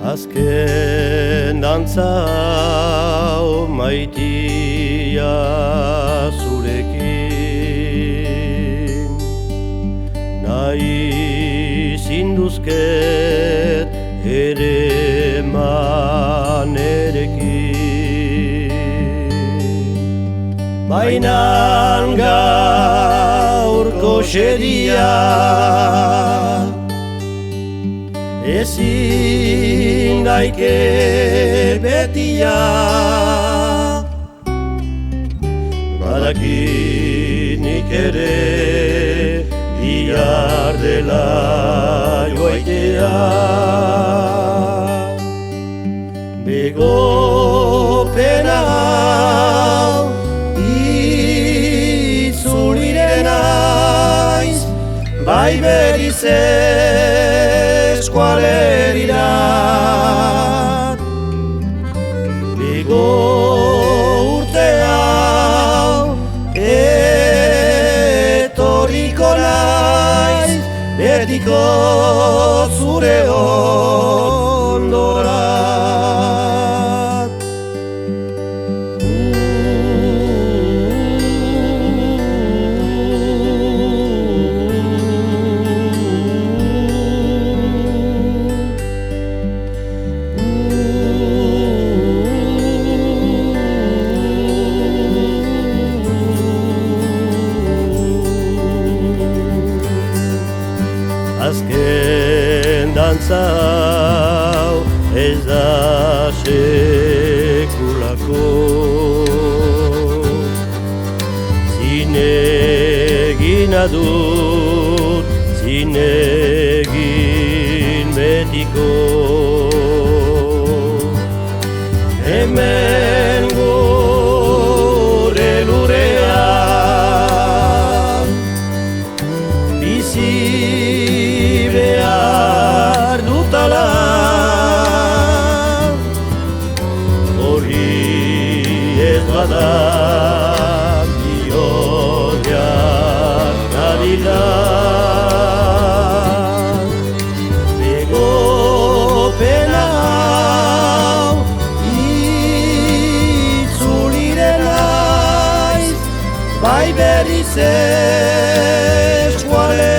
Azken dantza hau maitia zurekin, nahi zinduzket ere manerekin. Bainan gaurko xeria ezin daike betia, badakit nik ere bihar dela joaitea. Begopena hau itzulire naiz, bai berriz eskualerira. Bego urte hau etorriko naiz, betiko zure ondora. Azken dantza hau ez da sekulako, zinegin adut, zinegin betiko. Hemen gure lurean bizi behar dutala, hori ez bada bihotzean nadila. Begopena hau itzulire naiz, bai berriz eskuale